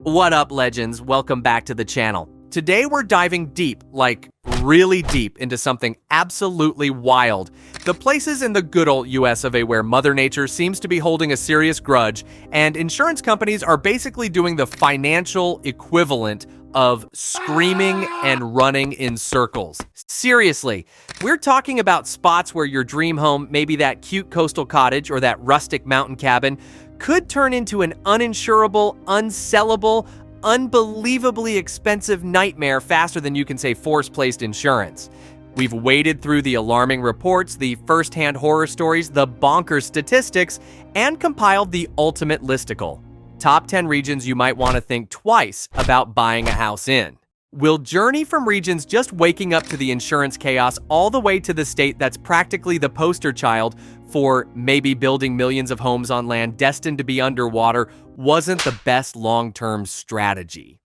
What up, legends? Welcome back to the channel. Today we're diving deep, like really deep, into something absolutely wild. The places in the good old US of A where Mother Nature seems to be holding a serious grudge, and insurance companies are basically doing the financial equivalent of screaming and running in circles. Seriously, we're talking about spots where your dream home, maybe that cute coastal cottage or that rustic mountain cabin, could turn into an uninsurable, unsellable, unbelievably expensive nightmare faster than you can say force-placed insurance. We've waded through the alarming reports, the first-hand horror stories, the bonkers statistics, and compiled the ultimate listicle. Top 10 regions you might want to think twice about buying a house in. We'll journey from regions just waking up to the insurance chaos all the way to the state that's practically the poster child for maybe building millions of homes on land destined to be underwater wasn't the best long-term strategy.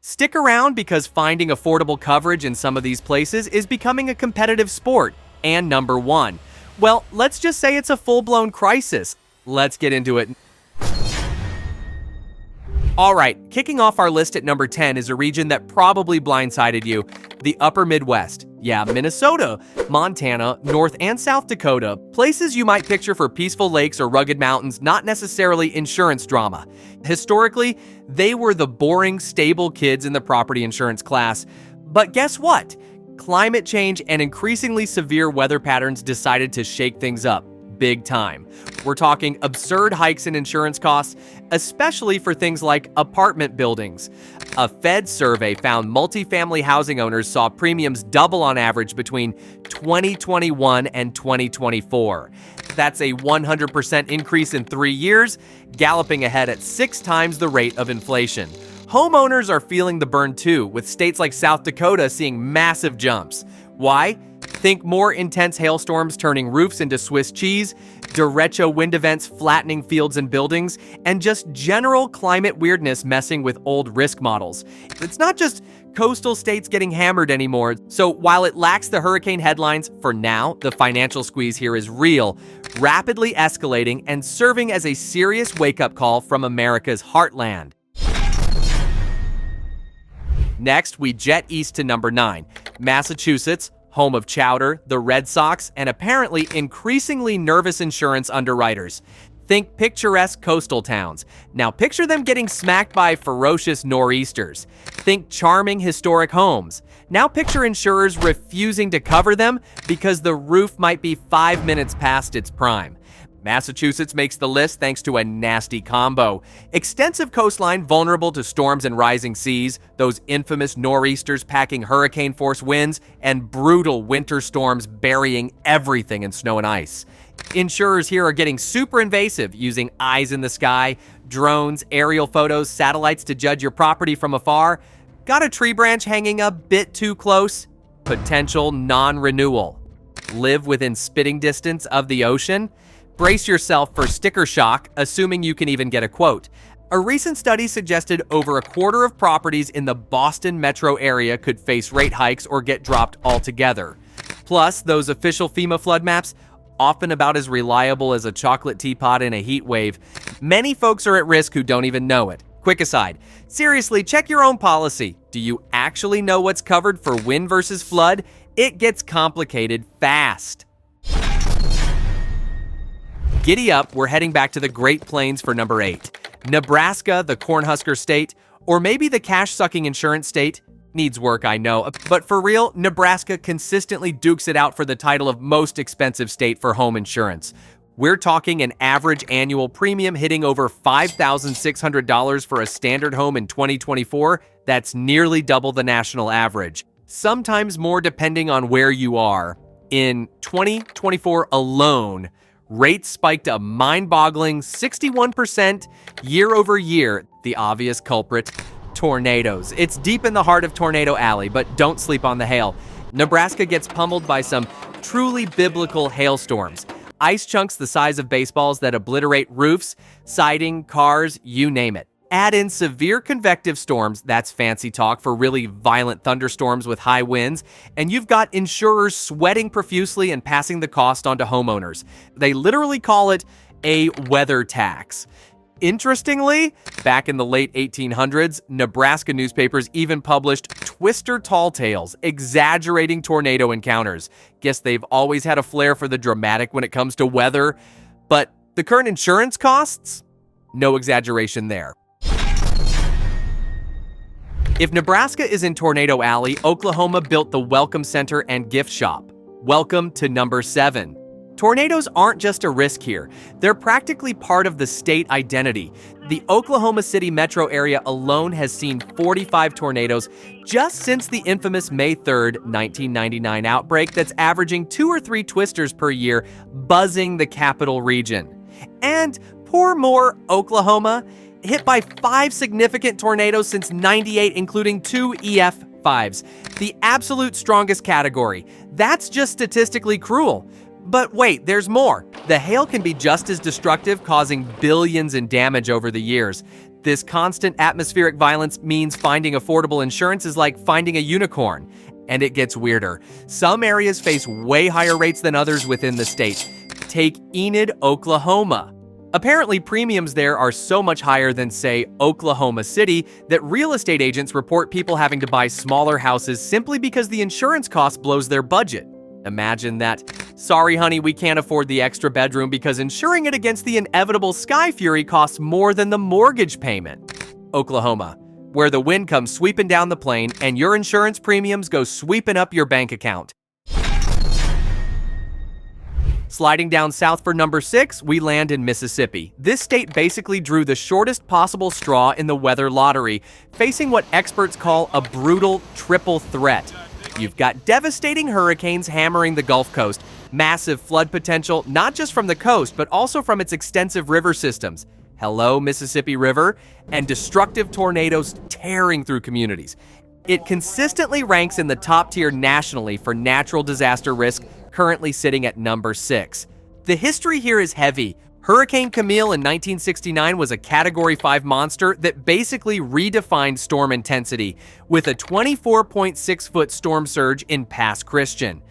Stick around because finding affordable coverage in some of these places is becoming a competitive sport, and number one. Well, let's just say it's a full-blown crisis. Let's get into it. Alright, kicking off our list at number 10 is a region that probably blindsided you, the upper Midwest. Yeah, Minnesota, Montana, North and South Dakota, places you might picture for peaceful lakes or rugged mountains, not necessarily insurance drama. Historically, they were the boring, stable kids in the property insurance class. But guess what? Climate change and increasingly severe weather patterns decided to shake things up. Big time. We're talking absurd hikes in insurance costs, especially for things like apartment buildings. A Fed survey found multifamily housing owners saw premiums double on average between 2021 and 2024. That's a 100% increase in 3 years, galloping ahead at 6 times the rate of inflation. Homeowners are feeling the burn too, with states like South Dakota seeing massive jumps. Why? Think more intense hailstorms turning roofs into Swiss cheese, derecho wind events flattening fields and buildings, and just general climate weirdness messing with old risk models. It's not just coastal states getting hammered anymore, so while it lacks the hurricane headlines, for now, the financial squeeze here is real, rapidly escalating and serving as a serious wake-up call from America's heartland. Next, we jet east to number 9, Massachusetts, home of Chowder, the Red Sox, and apparently increasingly nervous insurance underwriters. Think picturesque coastal towns. Now picture them getting smacked by ferocious nor'easters. Think charming historic homes. Now picture insurers refusing to cover them because the roof might be 5 minutes past its prime. Massachusetts makes the list thanks to a nasty combo. Extensive coastline vulnerable to storms and rising seas, those infamous nor'easters packing hurricane-force winds, and brutal winter storms burying everything in snow and ice. Insurers here are getting super invasive, using eyes in the sky, drones, aerial photos, satellites to judge your property from afar. Got a tree branch hanging a bit too close? Potential non-renewal. Live within spitting distance of the ocean? Brace yourself for sticker shock, assuming you can even get a quote. A recent study suggested over a quarter of properties in the Boston metro area could face rate hikes or get dropped altogether. Plus, those official FEMA flood maps, often about as reliable as a chocolate teapot in a heat wave. Many folks are at risk who don't even know it. Quick aside, seriously, check your own policy. Do you actually know what's covered for wind versus flood? It gets complicated fast. Giddy up, we're heading back to the Great Plains for number 8. Nebraska, the Cornhusker state, or maybe the cash-sucking insurance state. Needs work, I know, but for real, Nebraska consistently dukes it out for the title of most expensive state for home insurance. We're talking an average annual premium hitting over $5,600 for a standard home in 2024. That's nearly double the national average. Sometimes more depending on where you are. In 2024 alone, rates spiked a mind-boggling 61% year over year. The obvious culprit, tornadoes. It's deep in the heart of Tornado Alley, but don't sleep on the hail. Nebraska gets pummeled by some truly biblical hailstorms. Ice chunks the size of baseballs that obliterate roofs, siding, cars, you name it. Add in severe convective storms, that's fancy talk for really violent thunderstorms with high winds, and you've got insurers sweating profusely and passing the cost on to homeowners. They literally call it a weather tax. Interestingly, back in the late 1800s, Nebraska newspapers even published twister tall tales, exaggerating tornado encounters. Guess they've always had a flair for the dramatic when it comes to weather. But the current insurance costs? No exaggeration there. If Nebraska is in Tornado Alley, Oklahoma built the Welcome Center and Gift Shop. Welcome to number 7. Tornadoes aren't just a risk here. They're practically part of the state identity. The Oklahoma City metro area alone has seen 45 tornadoes just since the infamous May 3rd, 1999 outbreak that's averaging 2 or 3 twisters per year, buzzing the capital region. And poor Moore, Oklahoma, hit by 5 significant tornadoes since '98, including 2 EF5s, the absolute strongest category. That's just statistically cruel. But wait, there's more. The hail can be just as destructive, causing billions in damage over the years. This constant atmospheric violence means finding affordable insurance is like finding a unicorn. And it gets weirder. Some areas face way higher rates than others within the state. Take Enid, Oklahoma. Apparently, premiums there are so much higher than, say, Oklahoma City that real estate agents report people having to buy smaller houses simply because the insurance cost blows their budget. Imagine that. Sorry, honey, we can't afford the extra bedroom because insuring it against the inevitable sky fury costs more than the mortgage payment. Oklahoma, where the wind comes sweeping down the plain and your insurance premiums go sweeping up your bank account. Sliding down south for number 6, we land in Mississippi. This state basically drew the shortest possible straw in the weather lottery, facing what experts call a brutal triple threat. You've got devastating hurricanes hammering the Gulf Coast, massive flood potential not just from the coast but also from its extensive river systems. Hello, Mississippi River, and destructive tornadoes tearing through communities. It consistently ranks in the top tier nationally for natural disaster risk, currently sitting at number 6. The history here is heavy. Hurricane Camille in 1969 was a Category 5 monster that basically redefined storm intensity with a 24.6-foot storm surge in Pass Christian.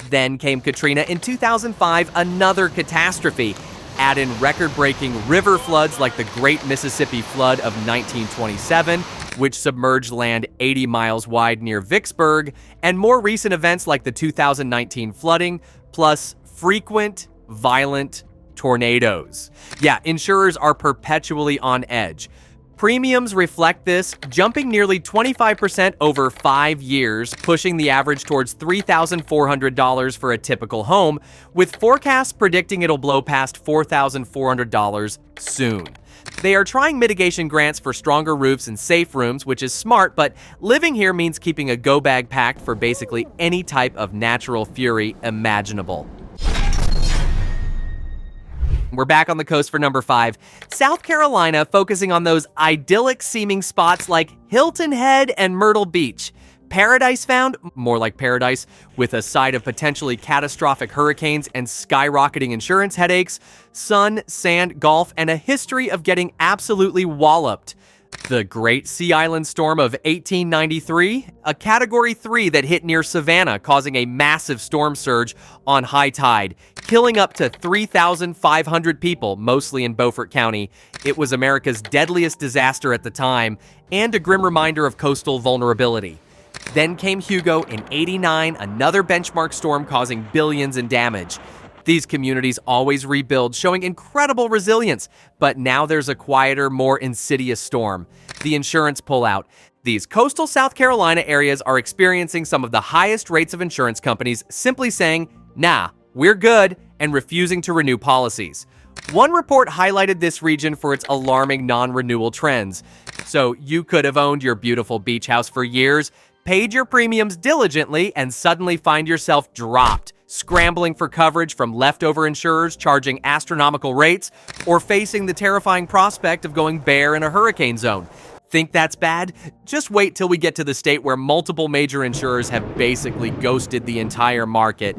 Then came Katrina in 2005, another catastrophe. Add in record-breaking river floods like the Great Mississippi Flood of 1927, which submerged land 80 miles wide near Vicksburg, and more recent events like the 2019 flooding, plus frequent, violent tornadoes. Yeah, insurers are perpetually on edge. Premiums reflect this, jumping nearly 25% over 5 years, pushing the average towards $3,400 for a typical home, with forecasts predicting it'll blow past $4,400 soon. They are trying mitigation grants for stronger roofs and safe rooms, which is smart, but living here means keeping a go bag packed for basically any type of natural fury imaginable. We're back on the coast for number 5. South Carolina, focusing on those idyllic-seeming spots like Hilton Head and Myrtle Beach. Paradise found, more like paradise, with a side of potentially catastrophic hurricanes and skyrocketing insurance headaches, sun, sand, golf, and a history of getting absolutely walloped. The Great Sea Island Storm of 1893, a Category 3 that hit near Savannah, causing a massive storm surge on high tide, killing up to 3,500 people, mostly in Beaufort County. It was America's deadliest disaster at the time, and a grim reminder of coastal vulnerability. Then came Hugo in '89, another benchmark storm causing billions in damage. These communities always rebuild, showing incredible resilience, but now there's a quieter, more insidious storm. The insurance pullout. These coastal South Carolina areas are experiencing some of the highest rates of insurance companies simply saying, nah, we're good, and refusing to renew policies. One report highlighted this region for its alarming non-renewal trends. So you could have owned your beautiful beach house for years, paid your premiums diligently, and suddenly find yourself dropped, scrambling for coverage from leftover insurers charging astronomical rates, or facing the terrifying prospect of going bare in a hurricane zone. Think that's bad? Just wait till we get to the state where multiple major insurers have basically ghosted the entire market.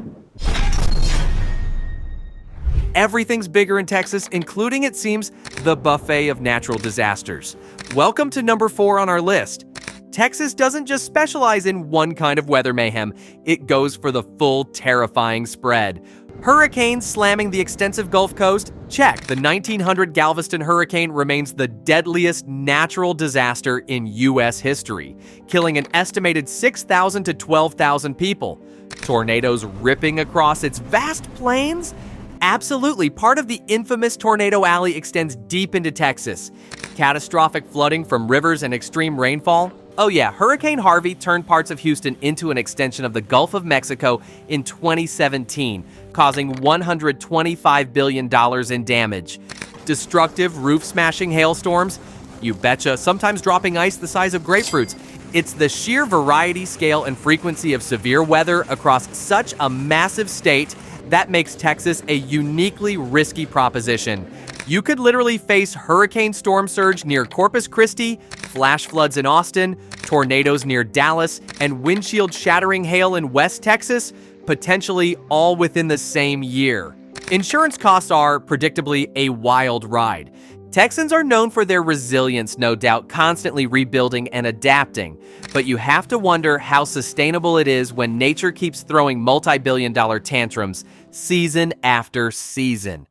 Everything's bigger in Texas, including, it seems, the buffet of natural disasters. Welcome to number 4 on our list. Texas doesn't just specialize in one kind of weather mayhem, it goes for the full terrifying spread. Hurricanes slamming the extensive Gulf Coast? Check. The 1900 Galveston hurricane remains the deadliest natural disaster in U.S. history, killing an estimated 6,000 to 12,000 people. Tornadoes ripping across its vast plains? Absolutely. Part of the infamous Tornado Alley extends deep into Texas. Catastrophic flooding from rivers and extreme rainfall? Oh yeah, Hurricane Harvey turned parts of Houston into an extension of the Gulf of Mexico in 2017, causing $125 billion in damage. Destructive roof-smashing hailstorms? You betcha, sometimes dropping ice the size of grapefruits. It's the sheer variety, scale, and frequency of severe weather across such a massive state that makes Texas a uniquely risky proposition. You could literally face hurricane storm surge near Corpus Christi, flash floods in Austin, tornadoes near Dallas, and windshield-shattering hail in West Texas, potentially all within the same year. Insurance costs are, predictably, a wild ride. Texans are known for their resilience, no doubt, constantly rebuilding and adapting. But you have to wonder how sustainable it is when nature keeps throwing multi-billion-dollar tantrums season after season.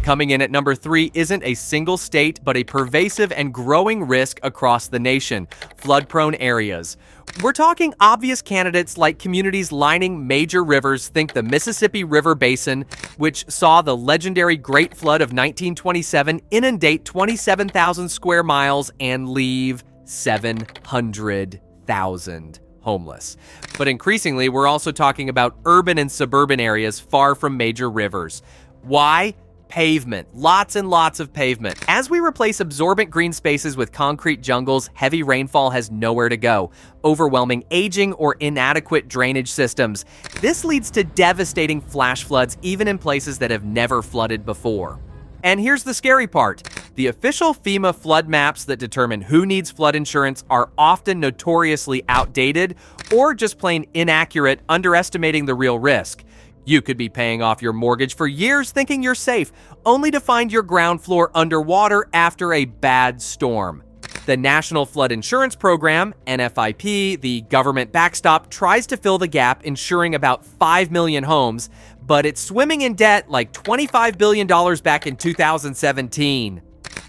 Coming in at number 3 isn't a single state, but a pervasive and growing risk across the nation: flood-prone areas. We're talking obvious candidates like communities lining major rivers. Think the Mississippi River Basin, which saw the legendary Great Flood of 1927 inundate 27,000 square miles and leave 700,000 homeless. But increasingly, we're also talking about urban and suburban areas far from major rivers. Why? Pavement. Lots and lots of pavement. As we replace absorbent green spaces with concrete jungles, heavy rainfall has nowhere to go, overwhelming aging or inadequate drainage systems. This leads to devastating flash floods even in places that have never flooded before. And here's the scary part. The official FEMA flood maps that determine who needs flood insurance are often notoriously outdated or just plain inaccurate, underestimating the real risk. You could be paying off your mortgage for years thinking you're safe, only to find your ground floor underwater after a bad storm. The National Flood Insurance Program, NFIP, the government backstop, tries to fill the gap, insuring about 5 million homes, but it's swimming in debt like $25 billion back in 2017.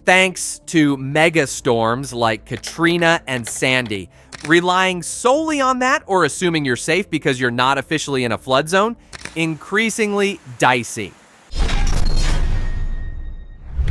Thanks to mega storms like Katrina and Sandy. Relying solely on that or assuming you're safe because you're not officially in a flood zone? Increasingly dicey.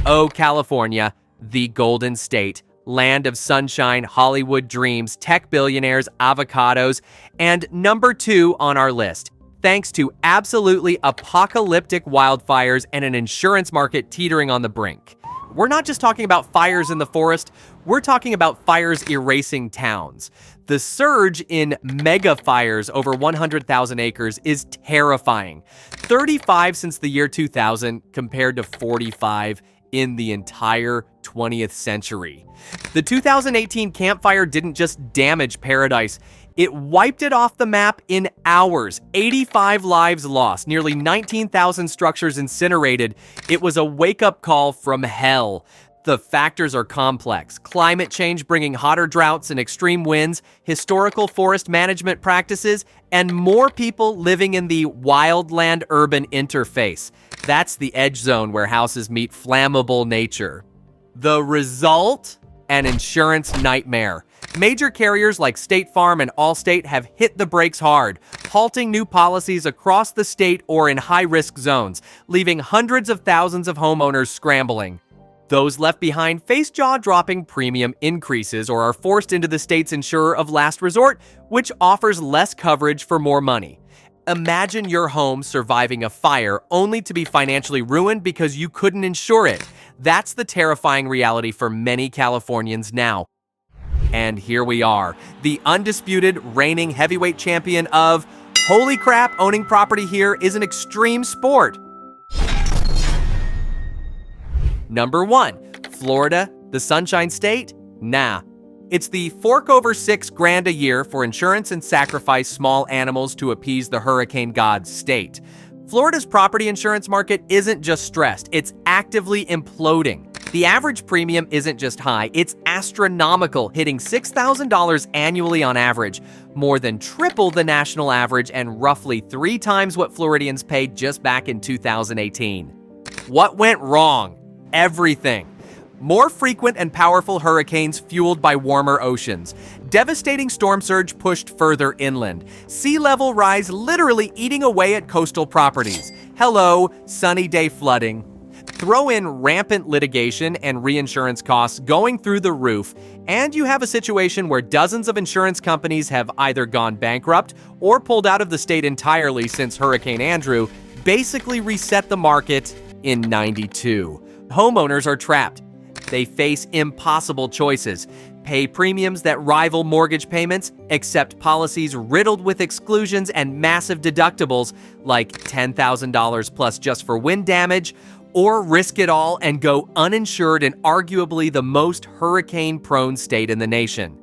Oh, California, the Golden State, land of sunshine, Hollywood dreams, tech billionaires, avocados, and number 2 on our list. Thanks to absolutely apocalyptic wildfires and an insurance market teetering on the brink. We're not just talking about fires in the forest, we're talking about fires erasing towns. The surge in mega fires over 100,000 acres is terrifying. 35 since the year 2000 compared to 45 in the entire 20th century. The 2018 Camp Fire didn't just damage paradise, it wiped it off the map in hours. 85 lives lost, nearly 19,000 structures incinerated. It was a wake-up call from hell. The factors are complex. Climate change bringing hotter droughts and extreme winds, historical forest management practices, and more people living in the wildland-urban interface. That's the edge zone where houses meet flammable nature. The result? An insurance nightmare. Major carriers like State Farm and Allstate have hit the brakes hard, halting new policies across the state or in high-risk zones, leaving hundreds of thousands of homeowners scrambling. Those left behind face jaw-dropping premium increases or are forced into the state's insurer of last resort, which offers less coverage for more money. Imagine your home surviving a fire only to be financially ruined because you couldn't insure it. That's the terrifying reality for many Californians now. And here we are, the undisputed reigning heavyweight champion of holy crap, owning property here is an extreme sport. Number 1, Florida, the Sunshine State? Nah. It's the fork over $6 grand a year for insurance and sacrifice small animals to appease the hurricane gods state. Florida's property insurance market isn't just stressed, it's actively imploding. The average premium isn't just high, it's astronomical, hitting $6,000 annually on average, more than triple the national average and roughly 3 times what Floridians paid just back in 2018. What went wrong? Everything. More frequent and powerful hurricanes fueled by warmer oceans. Devastating storm surge pushed further inland. Sea level rise literally eating away at coastal properties. Hello, sunny day flooding. Throw in rampant litigation and reinsurance costs going through the roof, and you have a situation where dozens of insurance companies have either gone bankrupt or pulled out of the state entirely since Hurricane Andrew basically reset the market in '92. Homeowners are trapped. They face impossible choices: pay premiums that rival mortgage payments, accept policies riddled with exclusions and massive deductibles like $10,000 plus just for wind damage, or risk it all and go uninsured in arguably the most hurricane-prone state in the nation.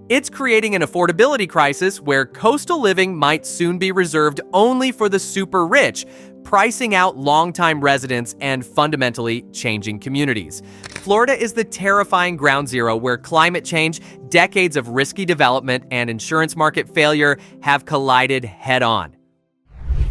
It's creating an affordability crisis where coastal living might soon be reserved only for the super rich, pricing out longtime residents and fundamentally changing communities. Florida is the terrifying ground zero where climate change, decades of risky development, and insurance market failure have collided head-on.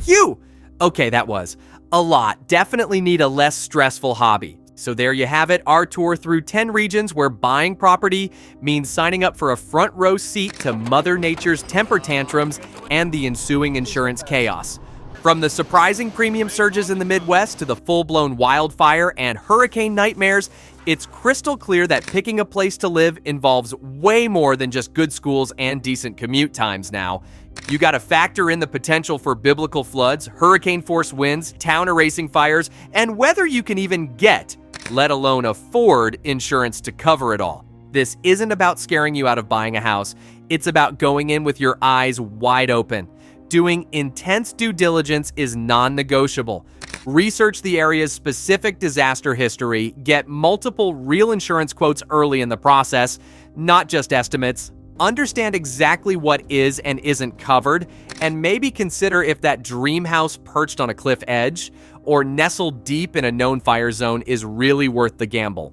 Phew! Okay, that was a lot. Definitely need a less stressful hobby. So there you have it, our tour through 10 regions where buying property means signing up for a front row seat to Mother Nature's temper tantrums and the ensuing insurance chaos. From the surprising premium surges in the Midwest to the full-blown wildfire and hurricane nightmares, it's crystal clear that picking a place to live involves way more than just good schools and decent commute times now. You gotta factor in the potential for biblical floods, hurricane-force winds, town-erasing fires, and whether you can even get, let alone afford, insurance to cover it all. This isn't about scaring you out of buying a house. It's about going in with your eyes wide open. Doing intense due diligence is non-negotiable. Research the area's specific disaster history, get multiple real insurance quotes early in the process, not just estimates. Understand exactly what is and isn't covered, and maybe consider if that dream house perched on a cliff edge or nestled deep in a known fire zone is really worth the gamble.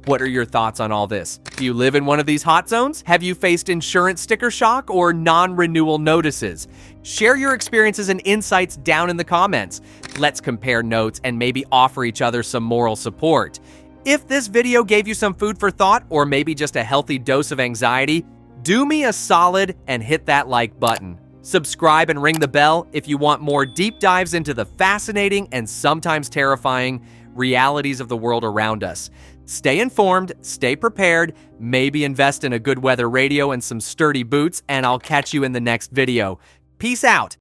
What are your thoughts on all this? Do you live in one of these hot zones? Have you faced insurance sticker shock or non-renewal notices? Share your experiences and insights down in the comments. Let's compare notes and maybe offer each other some moral support. If this video gave you some food for thought or maybe just a healthy dose of anxiety, do me a solid and hit that like button. Subscribe and ring the bell if you want more deep dives into the fascinating and sometimes terrifying realities of the world around us. Stay informed, stay prepared, maybe invest in a good weather radio and some sturdy boots, and I'll catch you in the next video. Peace out.